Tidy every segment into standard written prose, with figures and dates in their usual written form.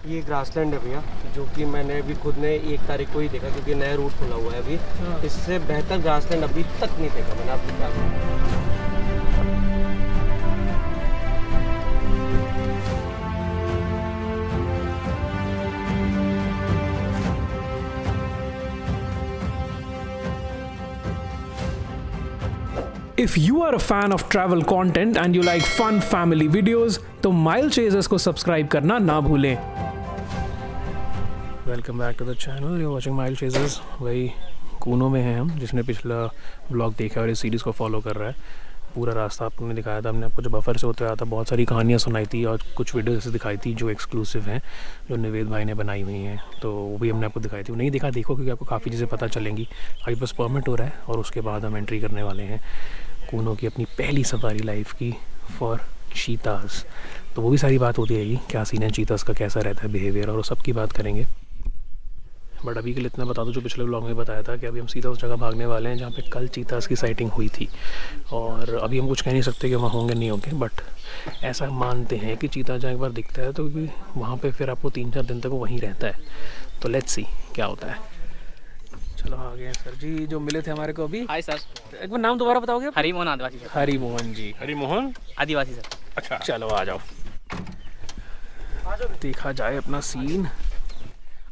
ये ग्रासलैंड है भैया, जो कि मैंने अभी खुद ने 1 तारीख को ही देखा, क्योंकि नया रूट खुला हुआ है अभी। इससे बेहतर ग्रासलैंड अभी तक नहीं देखा मैंने। आपको क्या If you are a fan of travel content and you like fun family videos, तो Mile Chasers को सब्सक्राइब करना ना भूलें। Welcome back to the channel, you watching Mile Chasers. वही कूनो में हैं हम, जिसने पिछला ब्लॉग देखा और इस सीरीज़ को फॉलो कर रहा है। पूरा रास्ता आपने दिखाया था, हमने आपको जो बफर से होते आया था, बहुत सारी कहानियाँ सुनाई थी और कुछ वीडियो ऐसे दिखाई थी जो एक्सक्लूसिव हैं, जो निवेद भाई ने बनाई हुई हैं। तो वो भी हमने आपको दिखाई थी। वो नहीं देखा देखो, क्योंकि आपको काफ़ी चीज़ें पता चलेंगी। अभी बस परमिट हो रहा है और उसके बाद हम एंट्री करने वाले हैं कूनो की अपनी पहली सफारी लाइफ की फॉर चीताज़। तो वो भी सारी बात होती रहेगी, क्या सीन है चीताज़ का, कैसा रहता है बिहेवियर, और सब की बात करेंगे। बट अभी के लिए इतना बता दूं, जो पिछले व्लॉग में बताया था कि अभी हम सीधा उस जगह भागने वाले हैं जहाँ पे कल चीताज़ की साइटिंग हुई थी। और अभी हम कुछ कह नहीं सकते कि वहाँ होंगे नहीं होंगे, बट ऐसा मानते हैं कि चीता जहाँ एक बार दिखता है तो वहाँ पे फिर आपको 3-4 दिन तक वो वहीं रहता है। तो लेट्स सी क्या होता है। चलो आ गए सर जी, जो मिले थे हमारे को अभी। Hi sir. एक बार नाम दोबारा बताओगे? हरिमोहन आदिवासी सर। हरिमोहन जी। हरिमोहन आदिवासी सर। अच्छा, चलो आ जाओ, देखा जाए अपना सीन।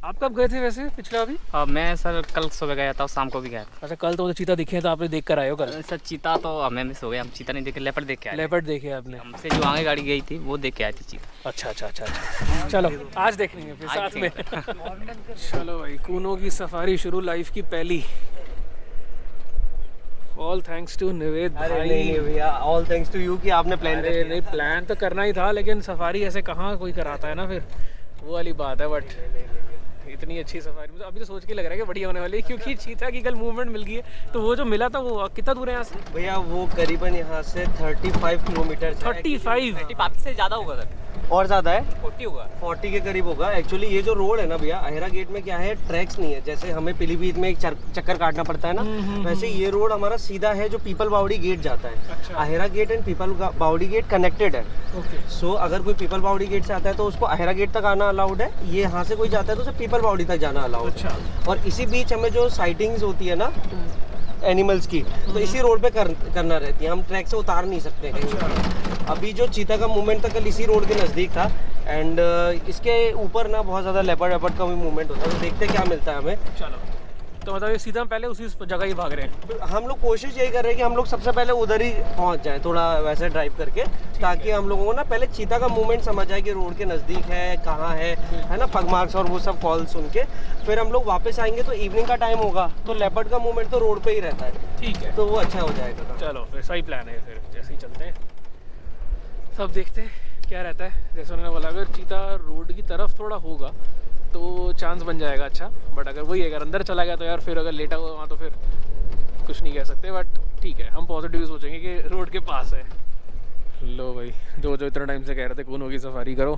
आप कब गए थे वैसे पिछला अभी? मैं सर कल सुबह गया था और शाम को भी गया था। अच्छा, कल तो चीता दिखे तो आपने देख कर आए हो कल? सर चीता तो हमें मिस हो गया, हम चीता नहीं देखे, लेपर्ड देख के आए। लेपर्ड देखे आपने? हमसे जो आगे गाड़ी गई थी वो देख के आए थे चीता। अच्छा अच्छा अच्छा अच्छा, चलो आज देख लेंगे फिर साथ में। चलो भाई, कूनो की सफारी शुरू, लाइफ की पहली। ऑल थैंक्स टू निवेद भाई। नहीं भैया, ऑल थैंक्स टू यू कि आपने प्लान अरे नहीं, प्लान तो करना ही था, लेकिन सफारी ऐसे कहाँ कोई कराता है ना, फिर वो वाली बात है। बट इतनी अच्छी सफारी मुझे अभी तो सोच के लग रहा है कि बढ़िया होने वाली है, क्योंकि चीता की कल मूवमेंट मिल गई है। तो वो जो मिला था वो कितना दूर है यहाँ से? भैया वो करीबन यहाँ से 35 किलोमीटर 35 से ज़्यादा होगा सर, और ज़्यादा है, 40 होगा। 40 के करीब होगा। एक्चुअली ये जो रोड है ना भैया, अहिरा गेट में क्या है, ट्रैक्स नहीं है। जैसे हमें पीलीभीत में एक चक्कर काटना पड़ता है ना, वैसे ये रोड हमारा सीधा है जो पीपल बावड़ी गेट जाता है। अच्छा। अहिरा गेट एंड पीपल बावड़ी गेट कनेक्टेड है। ओके। सो अगर कोई पीपल बावड़ी गेट से आता है तो उसको अहिरा गेट तक आना अलाउड है। ये यहाँ से कोई जाता है तो उसे पीपल बावड़ी तक जाना अलाउड है। अच्छा। और इसी बीच हमें जो साइटिंग्स होती है ना एनिमल्स की, तो इसी रोड पे करना रहती है। हम ट्रैक से उतार नहीं सकते कहीं। अभी जो चीता का मूवमेंट था कल इसी रोड के नज़दीक था। एंड इसके ऊपर ना बहुत ज़्यादा लेपर्ड वेपर्ड का भी मूवमेंट होता है। तो देखते क्या मिलता है हमें। चलो, तो मतलब ये सीधा पहले उसी जगह ही भाग रहे हैं। हम लोग कोशिश यही कर रहे हैं कि हम लोग सबसे पहले उधर ही पहुंच जाएं, थोड़ा वैसे ड्राइव करके, ताकि हम लोगों को ना पहले चीता का मूवमेंट समझ आए कि रोड के नज़दीक है, कहाँ है ना, पग मार्क्स और वो सब कॉल सुन के फिर हम लोग वापस आएंगे। तो इवनिंग का टाइम होगा तो लेपर्ड का मूवमेंट तो रोड पे ही रहता है। ठीक है, तो वो अच्छा हो जाएगा। चलो फिर सही प्लान है। फिर जैसे ही चलते हैं, सब देखते हैं क्या रहता है। जैसे उन्होंने बोला, अगर चीता रोड की तरफ थोड़ा होगा तो चांस बन जाएगा अच्छा। बट अगर वही अगर अंदर चला गया तो यार फिर अगर लेटा हुआ वहाँ तो फिर कुछ नहीं कह सकते। बट ठीक है, हम पॉजिटिव सोचेंगे कि रोड के पास है। लो भाई, जो इतना टाइम से कह रहे थे कूनो की सफारी करो,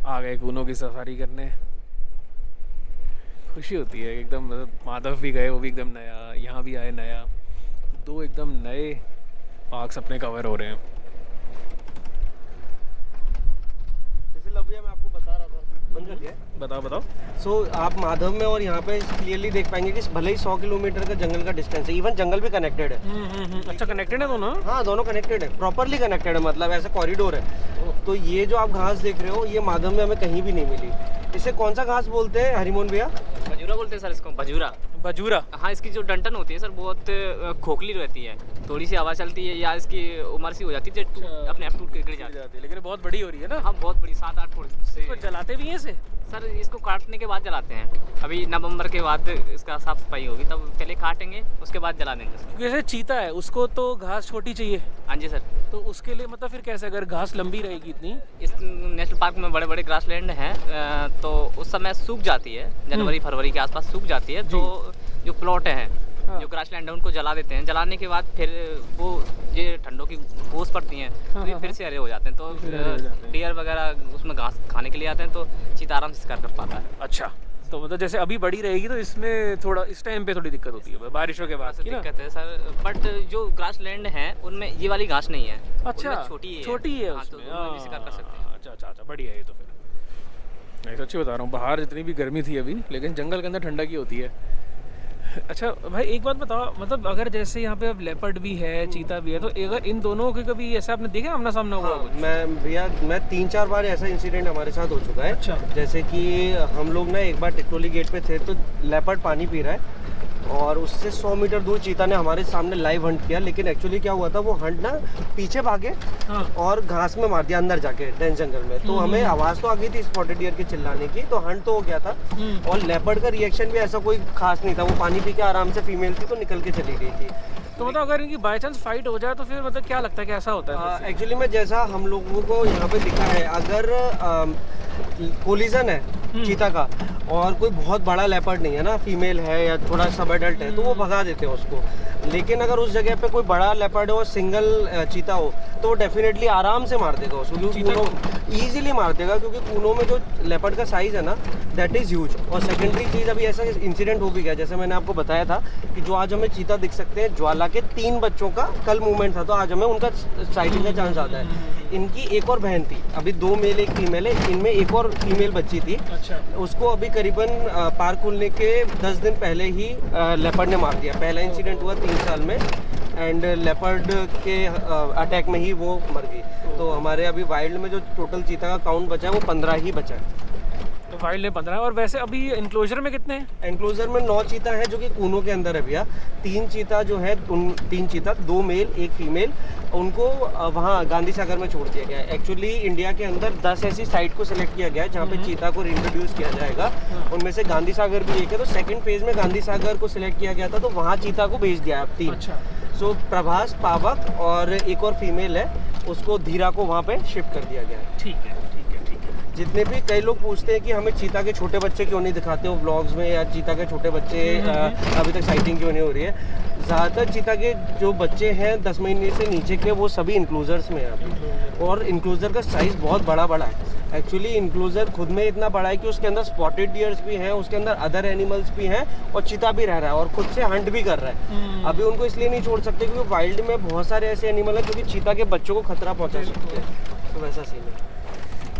आ गए कूनो की सफारी करने। खुशी होती है एकदम। माधव भी गए, वो भी एकदम नया, यहाँ भी आए नया। 2 एकदम नए पार्क्स अपने कवर हो रहे हैं। मैं आपको बता रहा था, बंद कर दिया है? बताओ। सो आप माधव में और यहाँ पे क्लियरली देख पाएंगे कि भले ही 100 किलोमीटर का जंगल का डिस्टेंस है, इवन जंगल भी कनेक्टेड है। अच्छा, कनेक्टेड है दोनों? हाँ, दोनों कनेक्टेड है, प्रॉपरली कनेक्टेड है, मतलब ऐसा कॉरिडोर है। तो ये जो आप घास देख रहे हो, ये माधव में हमें कहीं भी नहीं मिली। इसे कौन सा घास बोलते हैं हरिमोहन भैया? बजूरा बोलते हैं सर इसको, बजूरा। हाँ, इसकी जो डंठन होती है सर बहुत खोखली रहती है, थोड़ी सी हवा चलती है या इसकी उम्र सी हो जाती है अपने आप टूट के गिर जाती है। लेकिन बहुत बड़ी हो रही है ना? हाँ, बहुत बड़ी, 7-8 फुट से। तो जलाते भी हैं इसे? सर इसको काटने के बाद जलाते हैं। अभी नवंबर के बाद इसका साफ सफाई होगी, तब पहले काटेंगे, उसके बाद जला देंगे। जैसे चीता है, उसको तो घास छोटी चाहिए। हाँ जी सर। तो उसके लिए मतलब फिर कैसे, अगर घास लंबी रहेगी इतनी? इस नेशनल पार्क में बड़े बड़े ग्रासलैंड हैं, तो उस समय सूख जाती है, जनवरी फरवरी के आसपास सूख जाती है। तो जो प्लॉट हैं, जो ग्रासलैंड है, उनको जला देते हैं। जलाने के बाद फिर वो ये ठंडों की ओस पड़ती हैं, तो ये फिर से हरे हो जाते हैं। तो डियर वगैरह उसमें घास खाने के लिए आते हैं, तो चीता आराम से शिकार कर पाता है। अच्छा, तो मतलब जैसे अभी बड़ी रहेगी तो इसमें थोड़ा इस टाइम पे थोड़ी दिक्कत होती है, बारिशों के बाद दिक्कत है सर। बट जो ग्रासलैंड है उनमें ये वाली घास नहीं है। अच्छा, छोटी है उसमें। तो उनमें भी शिकार कर सकते हैं। अच्छा, बढ़िया है ये तो फिर। मैं सच्ची बता रहा हूँ, बाहर जितनी भी गर्मी थी अभी, लेकिन जंगल के अंदर ठंडक ही होती है। अच्छा भाई एक बात बताओ, मतलब अगर जैसे यहाँ पे अब लेपर्ड भी है, चीता भी है, तो अगर इन दोनों के कभी ऐसा आपने देखा आमना सामना हुआ कुछ? मैं भैया 3-4 बार ऐसा इंसिडेंट हमारे साथ हो चुका है। अच्छा। जैसे कि हम लोग ना एक बार टिक्टोली गेट पे थे, तो लेपर्ड पानी पी रहा है और उससे 100 मीटर दूर चीता ने हमारे सामने लाइव हंट किया। लेकिन एक्चुअली क्या हुआ था, वो हंट ना पीछे भागे हाँ। और घास में मार दिया अंदर जाके डेंस जंगल में। तो हमें आवाज़ तो आ गई थी स्पॉटेड डियर के चिल्लाने की, तो हंट तो हो गया था। और लेपर्ड का रिएक्शन भी ऐसा कोई खास नहीं था, वो पानी पी के आराम से फीमेल थी तो निकल के चली गई थी। तो मतलब अगर इनकी बाई चांस फाइट हो जाए तो फिर मतलब क्या लगता है कैसा होता है? एक्चुअली में जैसा हम लोगों को यहाँ पे दिखा है, अगर कोलिजन है चीता का और कोई बहुत बड़ा लेपर्ड नहीं है ना, फीमेल है या थोड़ा सब एडल्ट है, तो वो भगा देते हैं उसको। लेकिन अगर उस जगह पे कोई बड़ा लेपर्ड हो और सिंगल चीता हो, तो वो डेफिनेटली आराम से मार देगा उसको, क्योंकि ईजिली मार देगा, क्योंकि कूनों में जो लेपर्ड का साइज़ है ना, दैट इज़ ह्यूज। और सेकेंडरी चीज़, अभी ऐसा इंसिडेंट हो भी गया, जैसे मैंने आपको बताया था कि जो आज हमें चीता दिख सकते हैं, ज्वाला के 3 बच्चों का कल मूवमेंट था, तो आज हमें उनका साइटिंग का चांस आता है। इनकी एक और बहन थी, अभी 2 मेल 1 फीमेल है, इनमें एक और फीमेल बच्ची थी। अच्छा। उसको अभी करीबन पार्क खुलने के 10 दिन पहले ही लेपर्ड ने मार दिया। पहला इंसिडेंट हुआ 3 साल में, एंड लेपर्ड के अटैक में ही वो मर गई। तो हमारे अभी वाइल्ड में जो टोटल चीता का काउंट बचा है वो 15 ही बचा है। तो वाइल्ड में 15। और वैसे अभी इंक्लोजर में कितने हैं? एंक्लोजर में 9 चीता है जो कि कूनों के अंदर है भैया। 3 चीता जो है, 3 चीता, 2 मेल 1 फीमेल, उनको वहाँ गांधी सागर में छोड़ दिया गया है। एक्चुअली इंडिया के अंदर 10 ऐसी साइट को सिलेक्ट किया गया है जहाँ पे चीता को इंट्रोड्यूस किया जाएगा। उनमें से गांधी सागर भी एक है। तो सेकंड फेज में गांधी सागर को सिलेक्ट किया गया था, तो वहाँ चीता को भेज दिया अब 3। अच्छा। सो प्रभास, पावक और एक और फीमेल है, उसको धीरा को वहाँ पे शिफ्ट कर दिया गया है। ठीक है, ठीक है, ठीक है। जितने भी, कई लोग पूछते हैं कि हमें चीता के छोटे बच्चे क्यों नहीं दिखाते हो व्लॉग्स में, या चीता के छोटे बच्चे अभी तक साइटिंग क्यों नहीं हो रही है। ज़्यादातर चीता के जो बच्चे हैं 10 महीने से नीचे के, वो सभी इंक्लूजर्स में हैं अभी। और इंक्लूजर का साइज़ बहुत बड़ा बड़ा है। एक्चुअली इंक्लूजर खुद में इतना बड़ा है कि उसके अंदर स्पॉटेड डियर्स भी हैं, उसके अंदर अदर एनिमल्स भी हैं, और चीता भी रह रहा है और खुद से हंट भी कर रहा है। अभी उनको इसलिए नहीं छोड़ सकते क्योंकि वाइल्ड में बहुत सारे ऐसे एनिमल हैं जो कि चीता के बच्चों को खतरा पहुंचा सकते हैं। तो वैसा सीन है।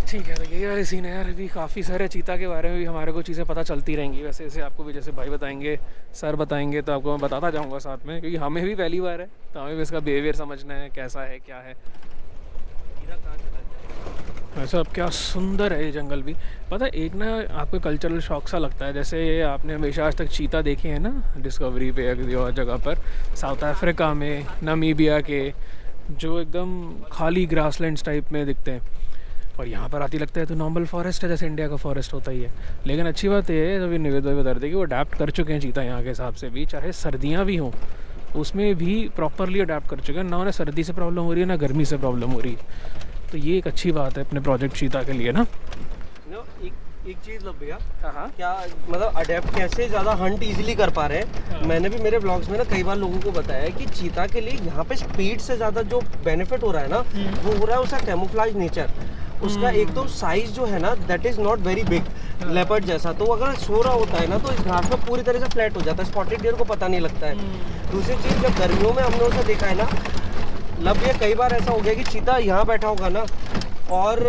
ठीक है, तो यही वाले सीन है यार। अभी काफ़ी सारे चीता के बारे में भी हमारे को चीज़ें पता चलती रहेंगी। वैसे ऐसे आपको भी जैसे भाई बताएंगे, सर बताएंगे, तो आपको मैं बताता जाऊंगा साथ में, क्योंकि हमें भी पहली बार है, तो हमें भी इसका बिहेवियर समझना है, कैसा है, क्या है। वैसे अब क्या सुंदर है ये जंगल भी। पता है, एक ना आपको कल्चरल शॉक सा लगता है। जैसे आपने हमेशा आज तक चीता देखे हैं ना डिस्कवरी पे या किसी और जगह पर, साउथ अफ्रीका में, नामीबिया के, जो एकदम खाली ग्रासलैंड्स टाइप में दिखते हैं, और यहाँ पर आती लगता है तो नॉर्मल फॉरेस्ट है, जैसे इंडिया का फॉरेस्ट होता ही है। लेकिन अच्छी बात ये है, अभी निवेद भाई बता रहे थे कि वो अडेप्ट कर चुके हैं चीता यहाँ के हिसाब से भी, चाहे सर्दियाँ भी हों उसमें भी प्रॉपरली अडेप्ट कर चुके हैं। ना उन्हें सर्दी से प्रॉब्लम हो रही है, ना गर्मी से प्रॉब्लम हो रही है। तो ये एक अच्छी बात है अपने प्रोजेक्ट चीता के लिए ना। एक चीज़ लब भैया, हाँ। क्या मतलब अडेप्ट कैसे ज़्यादा हंट इजीली कर पा रहे हैं। मैंने भी मेरे ब्लॉग्स में ना कई बार लोगों को बताया है कि चीता के लिए यहाँ पे स्पीड से ज़्यादा जो बेनिफिट हो रहा है ना, वो हो रहा है उसका कैमोफ्लेज नेचर। उसका एक तो साइज जो है ना, that is not very big, leopard जैसा। तो अगर सो रहा होता है ना, तो इस घास में पूरी तरह से फ्लैट हो जाता है, स्पॉटेड डियर को पता नहीं लगता है। दूसरी चीज़, जब गर्मियों में हमने उसे देखा है ना, लब ये कई बार ऐसा हो गया कि चीता यहाँ बैठा होगा ना, और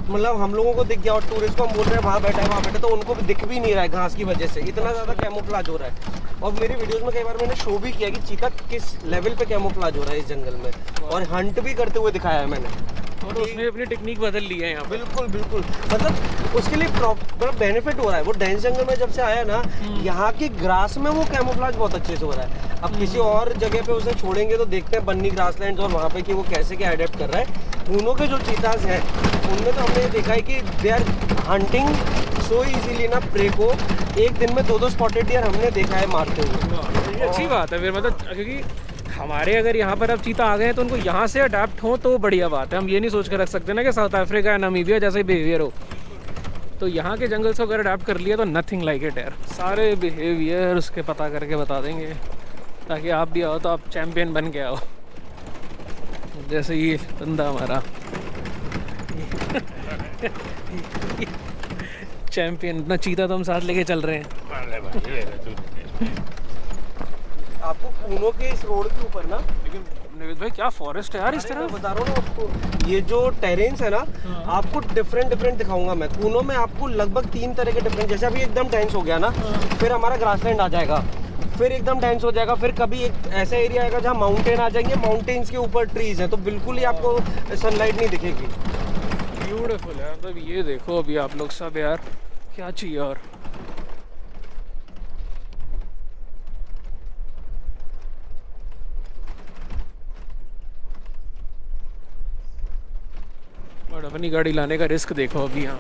मतलब हम लोगों को दिख गया, और टूरिस्ट को हम बोल रहे हैं वहाँ बैठा है, वहाँ बैठा, तो उनको भी दिख भी नहीं रहा है घास की वजह से, इतना ज़्यादा कैमोफ्लेज हो रहा है। और मेरी वीडियोस में कई बार मैंने शो भी किया कि चीता किस लेवल पे कैमोफ्लेज हो रहा है इस जंगल में, और हंट भी करते हुए दिखाया है मैंने। और उसने अपनी टेक्निक बदल ली है यहाँ पे। बिल्कुल बिल्कुल, मतलब उसके लिए प्रॉपर बेनिफिट हो रहा है। वो डेंस जंगल में जब से आया ना, यहाँ की ग्रास में वो कैमोफ्लेज बहुत अच्छे से हो रहा है। अब किसी और जगह पे उसे छोड़ेंगे तो देखते हैं बन्नी ग्रासलैंड और वहाँ पे कि वो कैसे क्या अडेप्ट कर रहा है। कूनों के जो चीताज हैं उनमें तो हमने ये देखा है कि they are hunting so easily ना प्रे को। एक दिन में 2-2 स्पॉटेड डियर हमने देखा है मारते हुए। ये अच्छी बात है फिर, मतलब क्योंकि हमारे अगर यहाँ पर अब चीता आ गए हैं तो उनको यहाँ से अडेप्ट हो तो बढ़िया बात है। हम ये नहीं सोच कर रख सकते ना कि साउथ अफ्रीका या नामीबिया जैसा ही बिहेवियर हो, तो यहाँ के जंगल से अगर अडेप्ट कर लिया तो नथिंग लाइक इट यार। सारे बिहेवियर उसके पता करके बता देंगे, ताकि आप भी आओ तो आप चैम्पियन बन के आओ, जैसे ये बंदा हमारा चैम्पियन। अपना चीता तो हम साथ लेके चल रहे हैं। आपको कूनों के इस रोड के ऊपर ना, लेकिन नवीद भाई क्या फॉरेस्ट है यार इस अरे तरह। मैं बता रहा हूँ ना आपको, ये जो टेरेन्स है ना, आपको डिफरेंट दिखाऊंगा मैं। कूनो में आपको लगभग 3 तरह के डिफरेंट, जैसे अभी एकदम डेंस हो गया ना, फिर हमारा ग्रासलैंड आ जाएगा, फिर एकदम डेंस हो जाएगा, फिर कभी एक ऐसा एरिया आएगा जहाँ माउंटेन आ जाएंगे, माउंटेन्स के ऊपर ट्रीज है, तो बिल्कुल ही आपको सनलाइट नहीं दिखेगी। ब्यूटीफुल है मतलब, ये देखो अभी आप लोग सब यार, क्या चाहिए और। और अपनी गाड़ी लाने का रिस्क देखो अभी यहाँ।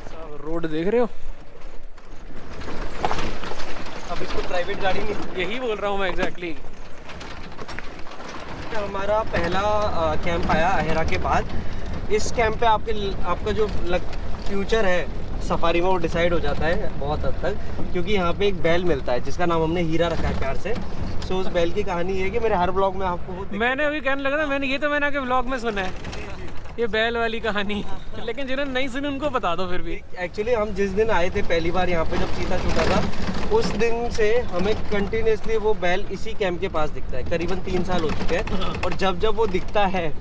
सब रोड देख रहे हो, अब इसको प्राइवेट गाड़ी नहीं। यही बोल रहा हूँ मैं एग्जैक्टली। हमारा पहला कैंप आया अहेरा के बाद। इस कैंप पे आपका जो फ्यूचर है सफारी में वो डिसाइड हो जाता है बहुत हद तक, क्योंकि यहाँ पे एक बैल मिलता है जिसका नाम हमने हीरा रखा है प्यार से। सो उस बैल की कहानी ये है कि मेरे हर ब्लॉग में आपको वो मैंने अभी कहने लगा था, मैंने आके व्लॉग में सुना है ये बैल वाली कहानी, लेकिन जिन्होंने नहीं सुनी उनको बता दो फिर भी। एक्चुअली हम जिस दिन आए थे पहली बार यहाँ पे, जब चीता छूटा था, उस दिन से हमें कंटिन्यूसली वो बैल इसी कैंप के पास दिखता है। करीबन 3 साल हो चुके हैं, और जब वो दिखता है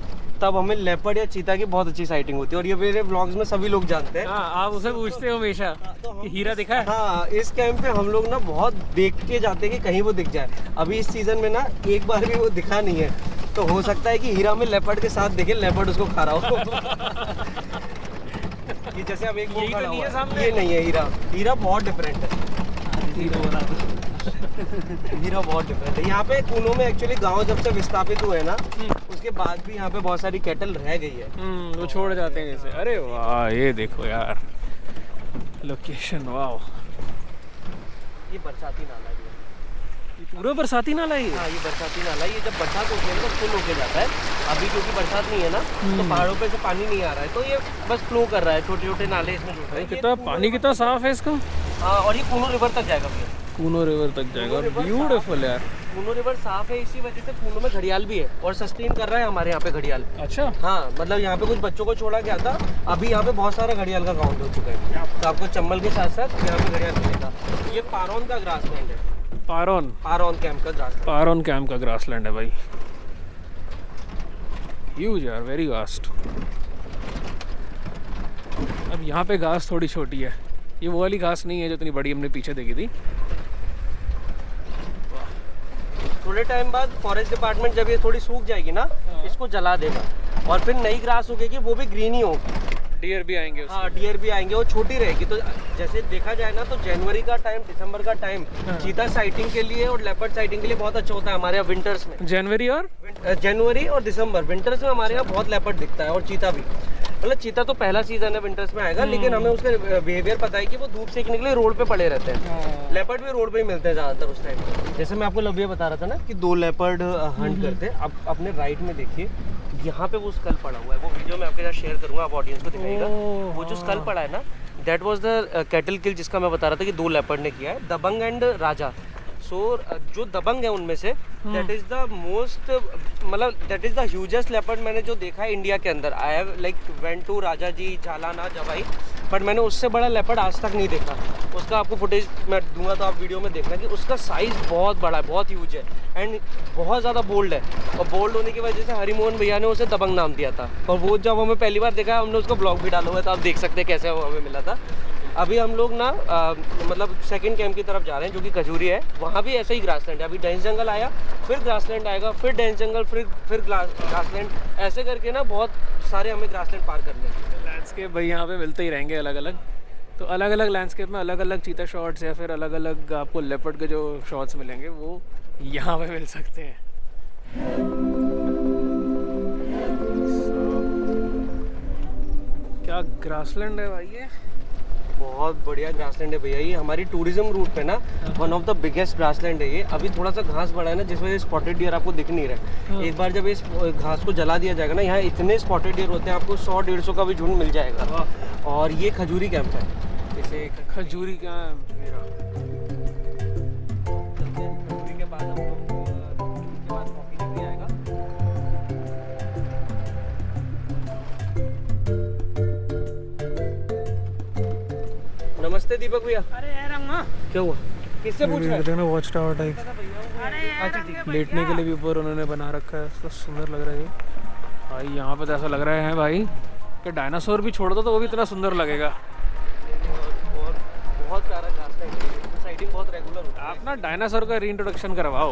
तब हमें लेपर्ड या चीता की बहुत अच्छी साइटिंग होती है, और ये मेरे व्लॉग्स में सभी लोग जानते हैं। हाँ, आप उसे पूछते हो हमेशा कि हीरा दिखा है। हाँ, इस कैंप पे हम लोग ना बहुत देख के जाते हैं कि कहीं वो दिख जाए। अभी इस सीजन में ना एक बार भी वो दिखा नहीं है, तो हो सकता है कि हीरा में लेपर्ड के साथ देखे, लेपर्ड उसको खा रहा हो। ये जैसे अब एक वो यही तो खड़ा नहीं है हुआ है, सामने। ये नहीं है हीरा। हीरा बहुत डिफरेंट है। हीरा बहुत डिफरेंट है। यहाँ पे कूनो में एक्चुअली गांव जब से विस्थापित हुए ना, उसके बाद भी यहाँ पे बहुत सारी कैटल रह गई है। वो छोड़ जाते हैं जैसे। अरे वाह, ये देखो यार लोकेशन, वाह। ये बरसाती नाला भी है। ये पूरा बरसाती नाला ही है। हाँ, ये बरसाती नाला है। ये जब बरसात होती है ना तो फुल होके जाता है। अभी क्योंकि बरसात नहीं है ना, तो पहाड़ों पे से पानी नहीं आ रहा है, तो ये बस फ्लो कर रहा है, छोटे छोटे नाले इसमें जुड़ रहे हैं। कितना पानी कितना साफ है इसका। हाँ, और ये कूनो रिवर तक जाएगा भैया। कूनो रिवर तक जाएगा, और ब्यूटीफुल यार। कूनो रिवर साफ है, इसी वजह से कूनो में घड़ियाल भी है, और सस्टेन कर रहा है हमारे यहाँ पे घड़ियाल। अच्छा, हाँ, मतलब यहाँ पे कुछ बच्चों को छोड़ा गया था, अभी यहाँ पे बहुत सारा घड़ियाल का काउंट हो चुका है, तो आपको चंबल के साथ साथ यहाँ पे घड़ियाल मिलेगा। ये पारोन का ग्रासलैंड है। पारोन कैंप का ग्रासलैंड। पारोन कैंप का ग्रासलैंड है भाई। ह्यूज यार, वेरी वास्ट। अब यहाँ पे घास थोड़ी छोटी है, ये वो वाली घास नहीं है जो इतनी बड़ी हमने पीछे देखी थी। थोड़े टाइम बाद फॉरेस्ट डिपार्टमेंट जब ये थोड़ी सूख जाएगी ना, इसको जला देगा, और फिर नई ग्रास उगेगी, वो भी ग्रीन ही होगी। डियर भी आएंगे उसमें। हाँ, डियर भी आएंगे, वो छोटी रहेगी। तो जैसे देखा जाए ना, तो जनवरी का टाइम, दिसंबर का टाइम चीता साइटिंग के लिए और लेपर्ड साइटिंग के लिए बहुत अच्छा होता है हमारे यहाँ विंटर्स में। जनवरी और दिसंबर विंटर्स में हमारे यहाँ बहुत लेपर्ड दिखता है, और चीता भी। मतलब चीता तो पहला सीजन है विंटर्स में आएगा, लेकिन हमें उसका बिहेवियर पता है कि वो धूप सेकने के लिए रोड पे पड़े रहते हैं। लेपर्ड भी रोड पे ही मिलते हैं ज़्यादातर उस टाइम। जैसे मैं आपको लव्य बता रहा था ना कि 2 लेपर्ड हंट करते हैं। अब अपने राइट में देखिए, यहाँ पे वो स्कल पड़ा हुआ है, वो वीडियो मैं आपके साथ शेयर करूँगा, आप ऑडियंस को दिखाएगा। वो जो स्कल पड़ा है ना, दैट वाज द कैटल किल जिसका मैं बता रहा था कि 2 लेपर्ड ने किया है, दबंग एंड राजा। सो जो दबंग है उनमें से, दैट इज़ द मोस्ट, मतलब that is the hugest leopard मैंने जो देखा है इंडिया के अंदर। I have like went to Rajaji, Jhalana, Jawai, but मैंने उससे बड़ा लेपर्ड आज तक नहीं देखा। उसका आपको फुटेज मैं दूंगा, तो आप वीडियो में देखना कि उसका साइज़ बहुत बड़ा है, बहुत ह्यूज है, एंड बहुत ज़्यादा बोल्ड है। और बोल्ड होने की वजह से हरिमोहन भैया ने उसे दबंग नाम दिया था। और वो जब हमें पहली बार देखा, हमने उसका ब्लॉग भी डाला हुआ है, तो आप देख सकते हैं कैसे वो हमें मिला था। अभी हम लोग ना मतलब सेकंड कैंप की तरफ जा रहे हैं, जो कि खजूरी है। वहाँ भी ऐसा ही ग्रासलैंड है। अभी डेंस जंगल आया, फिर ग्रासलैंड आएगा, फिर डेंस जंगल, फिर ग्रासलैंड, ऐसे करके ना बहुत सारे हमें ग्रासलैंड पार करने हैं। लैंडस्केप भाई यहाँ पे मिलते ही रहेंगे अलग अलग। तो अलग अलग लैंडस्केप में अलग अलग चीता शॉट्स या फिर अलग अलग आपको लेपर्ड के जो शॉट्स मिलेंगे, वो यहाँ पे मिल सकते हैं। क्या ग्रासलैंड है भाई ये, बहुत बढ़िया ग्रासलैंड है भैया। ये हमारी टूरिज्म रूट पे ना one of the biggest grassland है ये। अभी थोड़ा सा घास बढ़ा है ना, जिस वजह से स्पॉटेड डियर आपको दिख नहीं रहा है। एक बार जब इस घास को जला दिया जाएगा ना, यहाँ इतने स्पॉटेड डियर होते हैं, आपको 100-150 का भी झुंड मिल जाएगा। और ये खजूरी कैंप है, जैसे खजूरी कैंप मेरा। खजूरी के बाद हम लोग के बाद कॉफी नगरी आएगा। नमस्ते दीपक भैया। अरे रंगा क्या हुआ, किससे पूछ रहे देखते ना वॉच टावर टाइप, अच्छा ठीक। लेटने के लिए भी ऊपर उन्होंने बना रखा है, तो सुंदर लग रहा है ये भाई। यहाँ पे तो ऐसा लग रहा है भाई कि डायनासोर भी छोड़ दो तो वो भी इतना सुंदर लगेगा। बहुत प्यारा ग्रास लैंड है, साइटिंग बहुत रेगुलर होता है। आप ना डायनासोर का रीइंट्रोडक्शन करवाओ।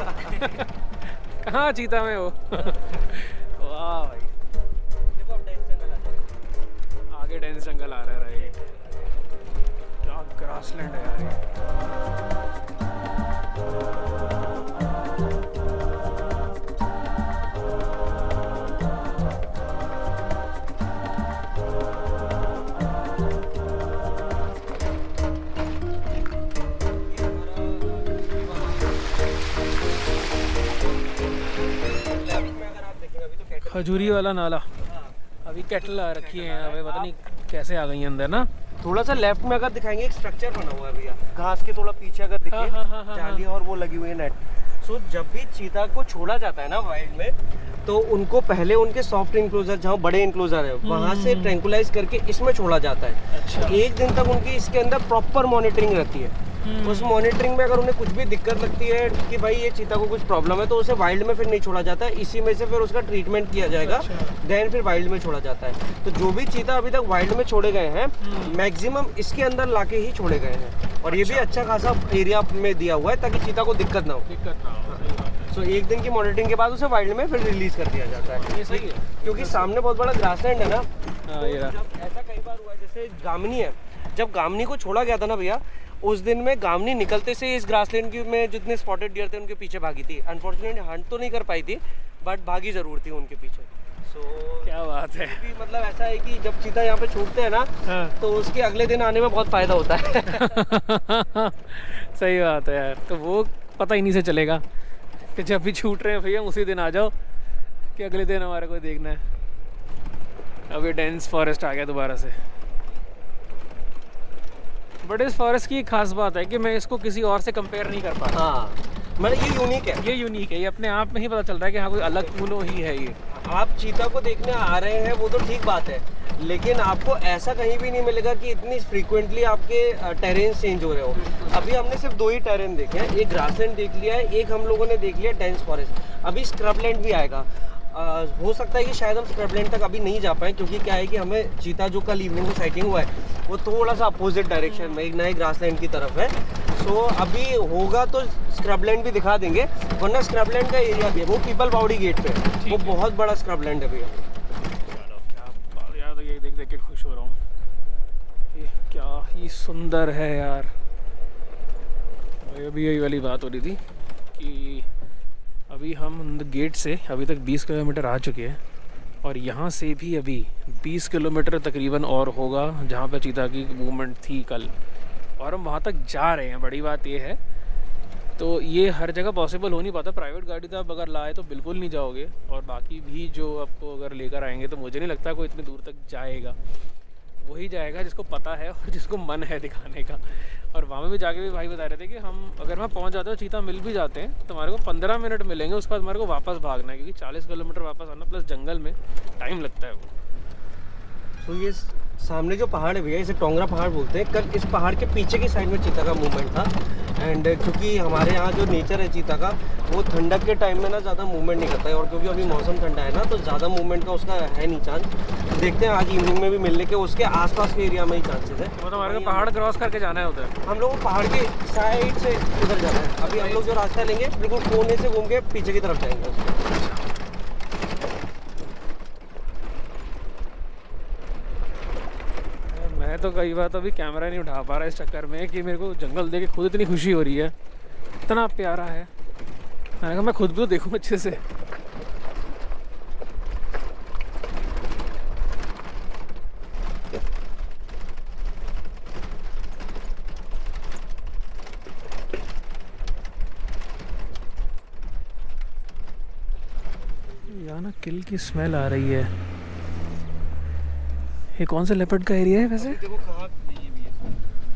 कहाँ चीता में वो। वाह भाई, देखो अब डेंस जंगल आ जाएगा। आगे डेंस जंगल आ रहा है राइट। क्या ग्रासलैंड है यार ये। खजूरी वाला नाला, अभी कैटल आ रखी है यहाँ पे, पता नहीं कैसे आ गई है अंदर ना। थोड़ा सा लेफ्ट में अगर दिखाएंगे, एक स्ट्रक्चर बना हुआ है भैया घास के थोड़ा पीछे अगर दिखे, हाँ, जाली और वो लगी हुई है नेट। सो जब भी चीता को छोड़ा जाता है ना वाइल्ड में, तो उनको पहले उनके सॉफ्ट इंक्लोजर, जहाँ बड़े इंक्लोजर है वहाँ से ट्रैंकुलाइज करके इसमें छोड़ा जाता है। अच्छा। एक दिन तक उनकी इसके अंदर प्रॉपर मॉनिटरिंग रहती है। उस मॉनिटरिंग में अगर उन्हें कुछ भी दिक्कत लगती है कि भाई ये चीता को कुछ प्रॉब्लम है, तो उसे वाइल्ड में फिर नहीं छोड़ा जाता है, इसी में से फिर उसका ट्रीटमेंट किया जाएगा, देन फिर वाइल्ड में छोड़ा जाता है। तो जो भी चीता अभी तक वाइल्ड में छोड़े गए हैं, मैक्सिमम इसके अंदर लाके ही छोड़े गए हैं। और ये भी अच्छा खासा एरिया में दिया हुआ है ताकि चीता को दिक्कत ना हो। दिक्कत ना हो। सो एक दिन की मॉनिटरिंग के बाद उसे वाइल्ड में फिर रिलीज कर दिया जाता है। ये सही है, क्योंकि सामने बहुत बड़ा ग्रासलैंड है ना। हाँ, ये रहा। जब ऐसा कई बार हुआ, जैसे गामनी है, जब गामनी को छोड़ा गया था ना भैया, उस दिन में गामनी निकलते से इस ग्रासलैंड में जितने स्पॉटेड डियर थे उनके पीछे भागी थी। अनफॉर्चुनेटली हंट तो नहीं कर पाई थी, बट भागी जरूर थी उनके पीछे। सो क्या बात है। भी मतलब ऐसा है कि जब चीता यहाँ पे छूटते हैं ना, हाँ। तो उसके अगले दिन आने में बहुत फायदा होता है। सही बात है यार, तो वो पता ही नहीं से चलेगा कि जब भी छूट रहे हैं भैया उसी दिन आ जाओ, कि अगले दिन हमारे को देखना है। अब ये डेंस फॉरेस्ट आ गया दोबारा से। बट इस फॉरेस्ट की एक खास बात है कि मैं इसको किसी और से कंपेयर नहीं कर पा रहा। हाँ, मतलब ये यूनिक है। ये यूनिक है, ये अपने आप में ही पता चल रहा है कि हाँ कोई अलग कूनो ही है ये। आप चीता को देखने आ रहे हैं वो तो ठीक बात है, लेकिन आपको ऐसा कहीं भी नहीं मिलेगा कि इतनी फ्रीक्वेंटली आपके टेरेन चेंज हो रहे हो। अभी हमने सिर्फ 2 ही टेरेन देखे हैं, एक ग्रासलैंड देख लिया है, एक हम लोगों ने देख लिया डेंस फॉरेस्ट। अभी स्क्रबलैंड भी आएगा। हो सकता है कि शायद हम स्क्रबलैंड तक अभी नहीं जा पाए, क्योंकि क्या है कि हमें चीता जो कल इवनिंग को साइटिंग हुआ है वो थोड़ा सा अपोजिट डायरेक्शन में एक नए ग्रासलैंड की तरफ है। सो अभी होगा तो स्क्रबलैंड भी दिखा देंगे, वरना स्क्रबलैंड का एरिया भी है, वो पीपल बावड़ी गेट पे है, वो बहुत बड़ा स्क्रबलैंड है भैया। क्या यार, तो ये देख देख के खुश हो रहा हूँ। ये क्या ही सुंदर है यार। अभी यही वाली बात हो रही थी कि अभी हम गेट से अभी तक 20 किलोमीटर आ चुके हैं, और यहाँ से भी अभी 20 किलोमीटर तकरीबन और होगा जहाँ पे चीता की मूवमेंट थी कल, और हम वहाँ तक जा रहे हैं। बड़ी बात ये है, तो ये हर जगह पॉसिबल हो नहीं पाता। प्राइवेट गाड़ी तो आप अगर लाए तो बिल्कुल नहीं जाओगे, और बाकी भी जो आपको अगर लेकर आएंगे तो मुझे नहीं लगता कोई इतनी दूर तक जाएगा। वही जाएगा जिसको पता है और जिसको मन है दिखाने का। और वहाँ भी जाके भी भाई बता रहे थे कि हम अगर वहाँ पहुँच जाते हो, चीता मिल भी जाते हैं, तो हमारे को 15 मिनट मिलेंगे, उसके बाद हमारे को वापस भागना है, क्योंकि 40 किलोमीटर वापस आना प्लस जंगल में टाइम लगता है वो। तो ये सामने जो पहाड़ है भैया, इसे टोंगरा पहाड़ बोलते हैं। कल इस पहाड़ के पीछे की साइड में चीता का मूवमेंट था, एंड क्योंकि हमारे यहाँ जो नेचर है चीता का, वो ठंडक के टाइम में ना ज़्यादा मूवमेंट नहीं करता है, और क्योंकि अभी मौसम ठंडा है ना, तो ज़्यादा मूवमेंट का उसका है नहीं चांस। देखते हैं आज इवनिंग में भी मिलने के उसके आसपास के एरिया में ही चांसेस है। तो हमारे को पहाड़ क्रॉस करके जाना है उधर। हम लोग को पहाड़ के साइड से उधर जाना है। अभी हम लोग जो रास्ता लेंगे बिल्कुल कोने से घूम के पीछे की तरफ जाएंगे। मैं तो कई बार तो अभी कैमरा नहीं उठा पा रहा इस चक्कर में कि मेरे को जंगल देख के खुद इतनी खुशी हो रही है, इतना प्यारा है। मैंने कहा मैं खुद भी तो देखूँ अच्छे से। यहाँ ना किल की स्मेल आ रही है। ये कौन सा लेपर्ड का एरिया है वैसे? देखो कहाँ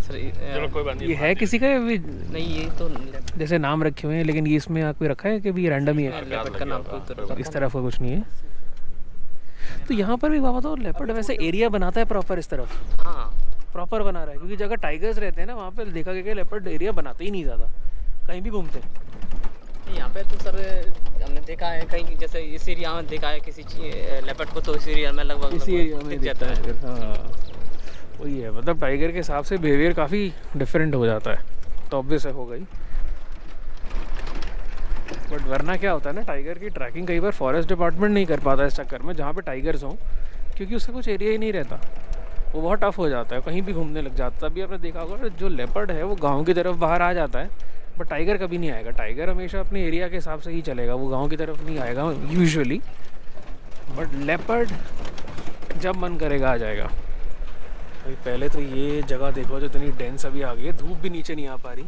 सर चलो कोई बात नहीं। ये है किसी का भी? नहीं, ये तो जैसे नाम रखे हुए हैं, लेकिन ये इसमें कोई रखा है कि भी रैंडम ही है? लेपर्ड का नाम कोई इस तरफ का कुछ नहीं है। तो यहाँ पर भी बाबा तो लेपर्ड वैसे एरिया बनाता है प्रॉपर इस तरफ? हाँ, प्रॉपर बना रहा है, क्योंकि जगह टाइगर्स रहते हैं ना वहाँ पे देखा गया कि लेपर्ड एरिया बनाते ही नहीं ज़्यादा, कहीं भी घूमते हैं। यहाँ पे तो सर हमने देखा है कहीं, जैसे इस एरिया में देखा है किसी लेपर्ड को, तो इस एरिया में लगभग इसी एरिया में दिख दिखता जाता है। हाँ वही है, मतलब टाइगर के हिसाब से बिहेवियर काफ़ी डिफरेंट हो जाता है, तो ऑब्वियस है हो गई। बट वरना क्या होता है ना, टाइगर की ट्रैकिंग कई बार फॉरेस्ट डिपार्टमेंट नहीं कर पाता इस चक्कर में जहाँ पे टाइगर्स हों, क्योंकि उसका कुछ एरिया ही नहीं रहता, वो बहुत टफ हो जाता है, कहीं भी घूमने लग जाता है। अभी आपने देखा होगा जो लेपर्ड है वो गांव की तरफ बाहर आ जाता है, बट टाइगर कभी नहीं आएगा। टाइगर हमेशा अपने एरिया के हिसाब से ही चलेगा, वो गांव की तरफ नहीं आएगा यूजुअली, बट लेपर्ड जब मन करेगा आ जाएगा। अभी पहले तो ये जगह देखो जो इतनी डेंस अभी आ गई है, धूप भी नीचे नहीं आ पा रही।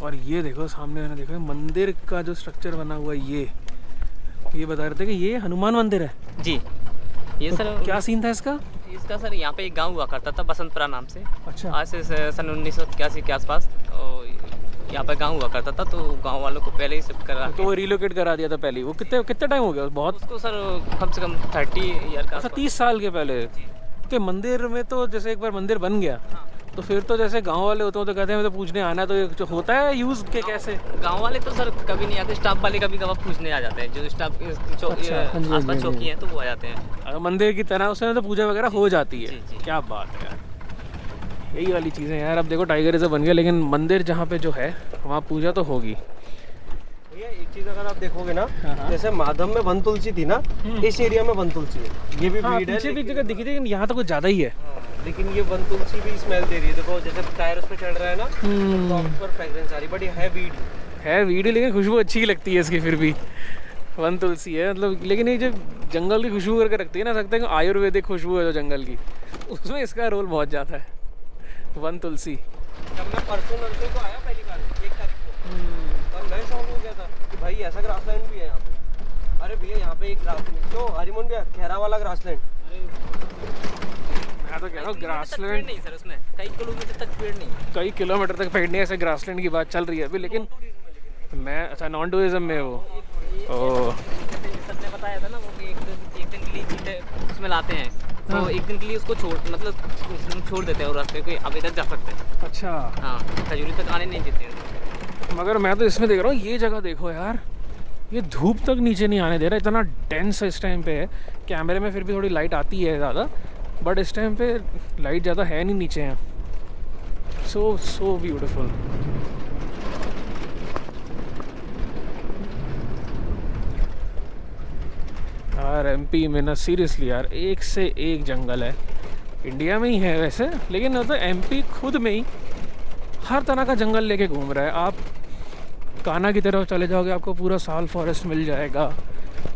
और ये देखो सामने मैंने देखा मंदिर का जो स्ट्रक्चर बना हुआ है, ये बता रहे थे कि ये हनुमान मंदिर है जी। ये सर क्या सीन था इसका? इसका सर यहाँ पे एक गांव हुआ करता था बसंतपुरा नाम से, अच्छा आज से सन 1981 के आसपास। और यहाँ पे गांव हुआ करता था, तो गांव वालों को पहले ही शिफ्ट करा तो वो रिलोकेट करा दिया था पहले। वो कितने टाइम हो गया? बहुत उसको सर कम से कम 30 ईयर का। अच्छा 30 साल के पहले के मंदिर में। तो जैसे एक बार मंदिर बन गया तो फिर तो जैसे गांव वाले होते हैं तो कहते हैं तो पूछने आना, तो ये होता है यूज़ के कैसे? गांव वाले तो सर कभी नहीं आते, स्टाफ वाले कभी कभार पूछने आ जाते हैं, जो स्टाफ आसपास चौकी हैं तो वो आ जाते हैं। मंदिर की तरह उसमें तो पूजा वगैरह हो जाती है। जी। क्या बात है यार, यही वाली चीज़ें यार। अब देखो टाइगर रिजर्व बन गया, लेकिन मंदिर जहाँ पे जो है वहाँ पूजा तो होगी। भैया एक चीज अगर आप देखोगे ना, जैसे माधव में वन तुलसी थी ना, इस एरिया में वन तुलसी है। ये भी भीड़ है, पीछे भी जगह दिखी थी, लेकिन यहाँ तो कुछ ज़्यादा ही है। लेकिन ये वन तुलसी भी स्मेल दे रही है। देखो जैसे टायर उस पे चढ़ रहा है ना, प्रॉपर फ्रेग्रेंस आ रही, बट ये है वीड, लेकिन खुशबू अच्छी लगती है इसकी। फिर भी वन तुलसी है मतलब, लेकिन ये जो जंगल की खुशबू करके रखती है ना, सकते हैं आयुर्वेदिक खुशबू है जो जंगल की, उसमें इसका रोल बहुत ज़्यादा है, वन तुलसी। जब मैं परसों नर्सरी को आया पहली बार 1 तारीख को, और मैं शॉक हो गया था कि भाई ऐसा ग्रासलैंड भी है यहाँ पे। अरे भैया यहाँ पे एक ग्रासलैंड, तो हरिमोहन भैया खैरा वाला ग्रासलैंड। मैं तो कह रहा हूँ ग्रासलैंड नहीं सर, उसमें कई किलोमीटर तक पेड़ नहीं, कई किलोमीटर तक पेड़ नहीं, ऐसे ग्रासलैंड की बात चल रही है अभी। लेकिन मैं अच्छा नॉन टूरिज्म में वो सर ने बताया था ना वो कि एक दिन के लिए चीते उसमें लाते हैं, तो एक दिन के लिए उसको छोड़ देते हैं और रास्ते को अब इधर जा सकते हैं। अच्छा हाँ, खजूरी तक आने नहीं देते हैं। मगर मैं तो इसमें देख रहा हूँ, ये जगह देखो यार, ये धूप तक नीचे नहीं आने दे रहा, इतना डेंस इस टाइम पे है। कैमरे में फिर भी थोड़ी लाइट आती है ज़्यादा, बट इस टाइम पे लाइट ज़्यादा है नहीं नीचे हैं। So beautiful. यार एमपी में ना सीरियसली यार एक से एक जंगल है। इंडिया में ही है वैसे, लेकिन मतलब एमपी खुद में ही हर तरह का जंगल लेके घूम रहा है। आप कान्हा की तरफ चले जाओगे आपको पूरा साल फॉरेस्ट मिल जाएगा,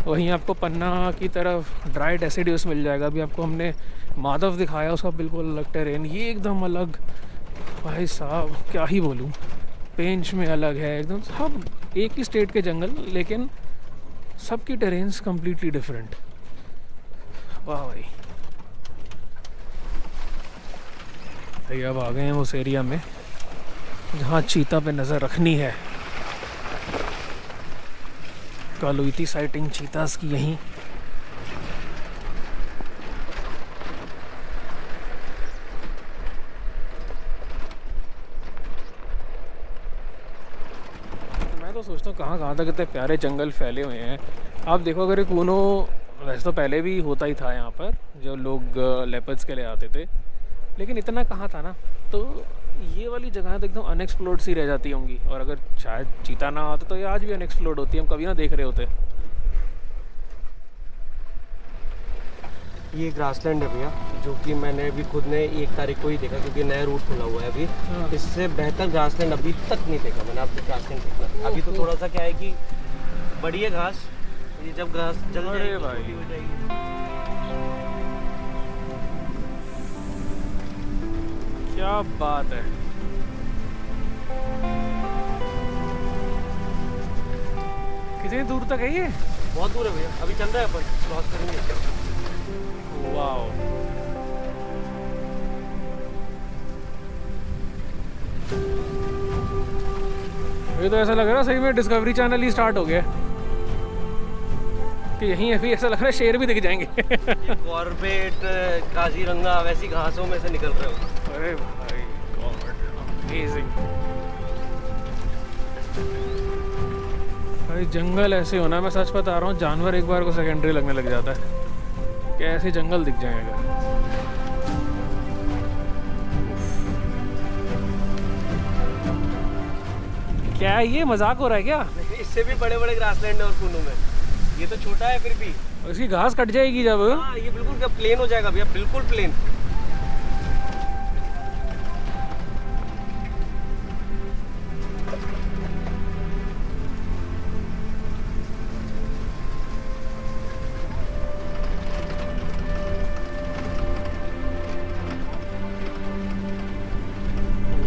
वहीं आपको पन्ना की तरफ ड्राई डेसिडियस मिल जाएगा। अभी आपको हमने माधव दिखाया, उसका बिल्कुल अलग टेरेन, ये एकदम अलग। भाई साहब क्या ही बोलूँ, पेंच में अलग है एकदम। सब एक ही स्टेट के जंगल, लेकिन सबकी टेरेन्स कम्प्लीटली डिफरेंट। वाह भाई। भाई अब आ गए हैं उस एरिया में जहाँ चीता पे नज़र रखनी है। कल हुई थी साइटिंग चीतास की यहीं। मैं तो सोचता हूँ कहाँ तक इतने प्यारे जंगल फैले हुए हैं। आप देखो अगर कूनो वैसे तो पहले भी होता ही था यहाँ पर, जो लोग लेपर्ड्स के लिए आते थे, लेकिन इतना कहाँ था ना। तो ये वाली जगह तो एकदम अनएक्सप्लोर्ड सी रह जाती होंगी, और अगर शायद चीता ना आता तो ये आज भी अनएक्सप्लोर्ड होती है, हम कभी ना देख रहे होते। ये ग्रासलैंड है भैया, जो कि मैंने अभी खुद ने 1 तारीख को ही देखा, क्योंकि नया रूट खुला हुआ है अभी। इससे बेहतर ग्रासलैंड अभी तक नहीं देखा मैंने। आपको ग्रासलैंड देखना अभी तो थोड़ा सा क्या है कि बड़ी है घास, ये जब घास जल जाएगी तो छोटी हो जाएगी। क्या बात है। कितनी दूर तक है ये? बहुत दूर है भैया, अभी चल रहा है, अपन क्रॉस करेंगे। वाओ, ये तो ऐसा लग रहा है सही में डिस्कवरी चैनल ही स्टार्ट हो गया कि यहीं अभी ऐसा लग रहा है शेर भी दिख जाएंगे। कॉर्बेट, काजीरंगा वैसी घासों में से निकल रहे हो। अरे भाई गॉड अमेजिंग। भाई जंगल ऐसे होना, मैं सच बता रहा हूँ, जानवर एक बार को सेकेंडरी लगने लग जाता है कि ऐसे जंगल दिख जाएगा। क्या है ये, मजाक हो रहा है क्या? इससे भी बड़े बड़े ग्रासलैंड है और कुनू में, ये तो छोटा है फिर भी। इसकी घास कट जाएगी जब। हाँ ये बिल्कुल प्लेन हो जाएगा भैया, बिल्कुल प्लेन।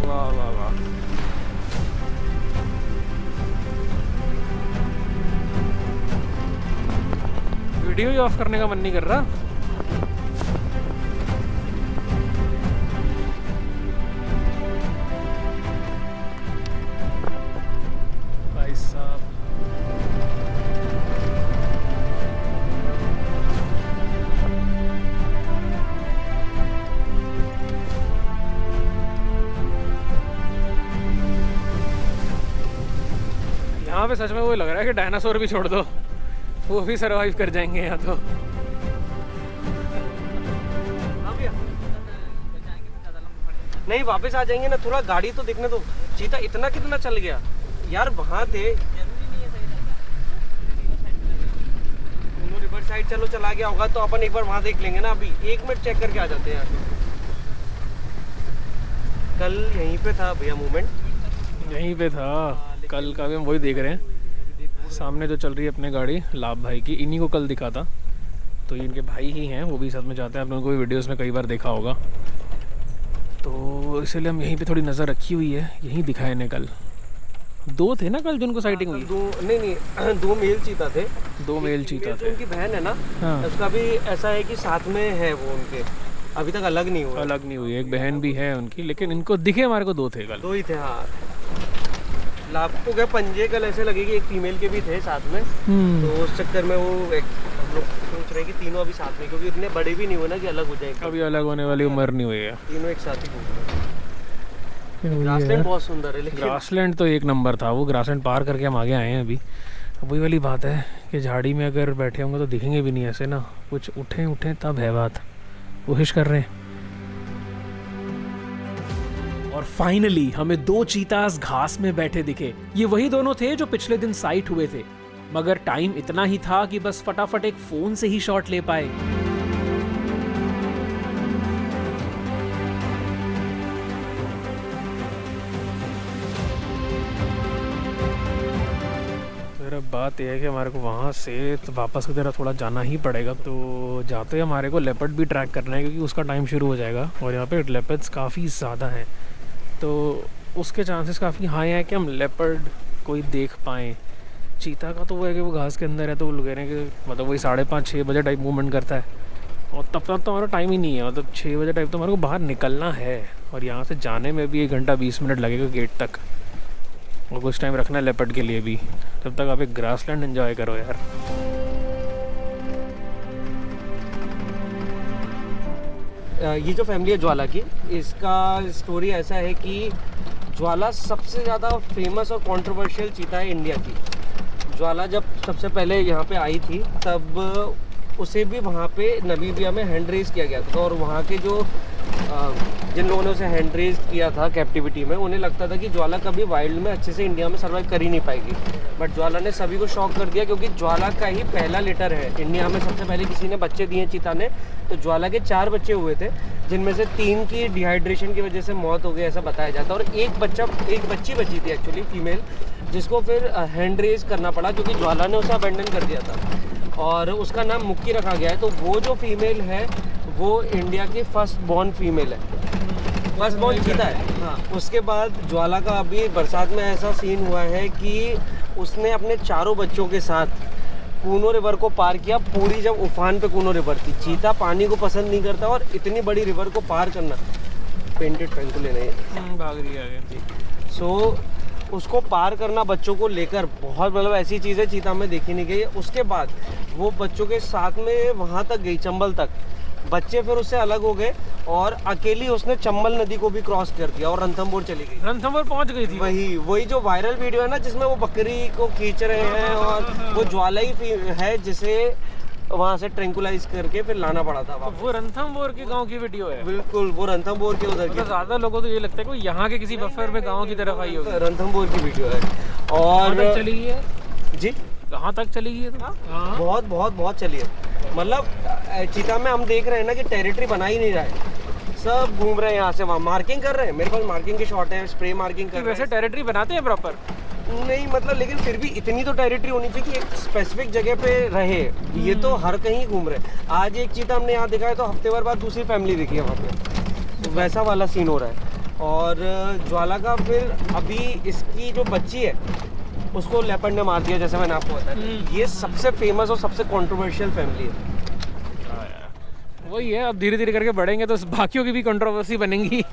वाह वाह वाह। वीडियो ही ऑफ करने का मन नहीं कर रहा। भाई साहब यहाँ पे सच में वो लग रहा है कि डायनासोर भी छोड़ दो, वो भी सरवाइव कर जाएंगे यहाँ तो। नहीं वापस आ जाएंगे ना, थोड़ा गाड़ी तो देखने दो। चीता इतना कितना चल गया यार, वहाँ थे दोनों रिवर साइड। चलो चला गया होगा तो अपन एक बार वहाँ देख लेंगे ना। अभी 1 मिनट चेक करके आ जाते हैं यहाँ। कल यहीं पे था भैया मूवमेंट, यहीं पे था कल का भी हम वही देख रहे हैं। सामने जो चल रही है अपने गाड़ी लाभ भाई की, इन्हीं को कल दिखा था, तो इनके भाई ही हैं, वो भी साथ में जाते हैं। आपने उनको भी वीडियोस में कई बार देखा होगा, तो इसीलिए हम यहीं पे थोड़ी नज़र रखी हुई है। यहीं दिखाए ने कल 2 थे ना कल जिनको साइटिंग हुई? नहीं 2 मेल चीता थे। 2 मेल चीता थे। उनकी बहन है ना, हाँ। उसका भी ऐसा है कि साथ में है वो, उनके अभी तक अलग नहीं हुआ। अलग नहीं हुई, एक बहन भी है उनकी, लेकिन इनको दिखे हमारे को 2 थे कल। 2 ही थे हाँ। लाभ को क्या पंजे कल ऐसे लगे कि एक फीमेल के भी थे साथ में, तो उस चक्कर में वो हम लोग सोच रहे हैं कि तीनों अभी साथ में, क्योंकि इतने बड़े भी नहीं हुए ना कि अलग हो जाएंगे। अभी अलग होने वाली उम्र नहीं हुई है, तीनों एक साथ ही घूम रहे हैं। ग्रासलैंड बहुत सुंदर है, लेकिन ग्रासलैंड तो एक नंबर था। वो ग्रासलैंड पार करके हम आगे आए हैं अभी। अब वही वाली बात है कि झाड़ी में अगर बैठे होंगे तो दिखेंगे भी नहीं ऐसे ना, कुछ उठे तब है बात। कोशिश कर रहे हैं। और फाइनली हमें 2 चीतास घास में बैठे दिखे। ये वही दोनों थे जो पिछले दिन साइट हुए थे, मगर टाइम इतना ही था कि बस फटाफट एक फोन से ही शॉट ले पाए। बात यह है कि हमारे को वहाँ से तो वापस की तरह थोड़ा जाना ही पड़ेगा, तो जाते हमारे को लेपर्ड भी ट्रैक करना है क्योंकि उसका टाइम शुरू हो जाएगा और यहाँ पे लेपर्ड्स काफ़ी ज़्यादा हैं, तो उसके चांसेस काफ़ी हाई हैं कि हम लेपर्ड कोई देख पाएँ। चीता का तो वो है कि वो घास के अंदर है, तो वो कह रहे हैं कि मतलब वही 5:30-6 बजे टाइप मूवमेंट करता है, और तब तक तो हमारा टाइम ही नहीं है। मतलब 6 बजे टाइप तो हमारे को बाहर निकलना है, और यहाँ से जाने में भी 1 घंटा 20 मिनट लगेगा गेट तक, और कुछ टाइम रखना है लेपर्ड के लिए भी। तब तक आप एक ग्रासलैंड एंजॉय करो यार। ये जो फैमिली है ज्वाला की, इसका स्टोरी ऐसा है कि ज्वाला सबसे ज़्यादा फेमस और कंट्रोवर्शियल चीता है इंडिया की। ज्वाला जब सबसे पहले यहाँ पे आई थी तब उसे भी वहाँ पे नमीबिया में हैंड रेज किया गया था, और वहाँ के जो जिन लोगों ने उसे हैंड रेज किया था कैप्टिविटी में, उन्हें लगता था कि ज्वाला कभी वाइल्ड में अच्छे से इंडिया में सर्वाइव कर ही नहीं पाएगी। बट ज्वाला ने सभी को शॉक कर दिया, क्योंकि ज्वाला का ही पहला लिटर है इंडिया में। सबसे पहले किसी ने बच्चे दिए चीता ने, तो ज्वाला के 4 बच्चे हुए थे, जिनमें से 3 की डिहाइड्रेशन की वजह से मौत हो गई ऐसा बताया जाता है, और एक बच्ची बची थी एक्चुअली फीमेल, जिसको फिर हैंड रेज करना पड़ा क्योंकि ज्वाला ने उसे अबेंडन कर दिया था, और उसका नाम मुक्की रखा गया है। तो वो जो फीमेल है वो इंडिया की फर्स्ट बॉर्न फीमेल है, फर्स्ट बॉर्न चीता है। हाँ, उसके बाद ज्वाला का अभी बरसात में ऐसा सीन हुआ है कि उसने अपने 4 बच्चों के साथ कूनो रिवर को पार किया। पूरी जब उफान पे कूनो रिवर थी, चीता पानी को पसंद नहीं करता, और इतनी बड़ी रिवर को पार करना, पेंटेड पेन को लेना है, भाग रही है आगे। सो उसको पार करना बच्चों को लेकर बहुत, मतलब ऐसी चीज़ें चीता में देखी नहीं गई। उसके बाद वो बच्चों के साथ में वहाँ तक गई, चंबल तक, बच्चे फिर उससे अलग हो गए और अकेली उसने चंबल नदी को भी क्रॉस कर दिया और रणथंभौर चली गई। रणथंभौर पहुंच गई थी। वही जो वायरल वीडियो है ना जिसमें वो बकरी को खींच रहे हैं और वो ज्वाला ही है जिसे वहाँ से ट्रैंकुलाइज करके फिर लाना पड़ा था वापस। वो रणथंभौर के गांव की वीडियो है। बिल्कुल, वो रणथंभौर के उधर की। मतलब ज्यादा लोगों को ये लगता है कि यहाँ के किसी बफर में गांव की तरफ आई होगी। रणथंभौर की वीडियो है। और कहाँ तक चली है जी, कहाँ तक चली गई है तो? हाँ। बहुत चली है। मतलब चीता में हम देख रहे हैं ना कि टेरिटरी बना ही नहीं रहा है, सब घूम रहे हैं यहाँ से वहाँ, मार्किंग कर रहे हैं। मेरे पास मार्किंग के शॉट हैं, स्प्रे मार्किंग कर रहे वैसे टेरिटरी बनाते हैं प्रॉपर? नहीं मतलब, लेकिन फिर भी इतनी तो टेरिटरी होनी चाहिए कि एक स्पेसिफिक जगह पे रहे। ये तो हर कहीं घूम रहे हैं। आज एक चीता हमने यहाँ देखा है तो हफ्ते भर बाद दूसरी फैमिली दिखी है वहाँ पे, तो वैसा वाला सीन हो रहा है। और ज्वाला का फिर अभी इसकी जो बच्ची है उसको लेपर्ड ने मार दिया, जैसे मैंने आपको बताया। ये सबसे फेमस और सबसे कंट्रोवर्शियल फैमिली है। वही है, अब धीरे धीरे करके बढ़ेंगे तो बाकियों की भी कंट्रोवर्सी बनेंगी।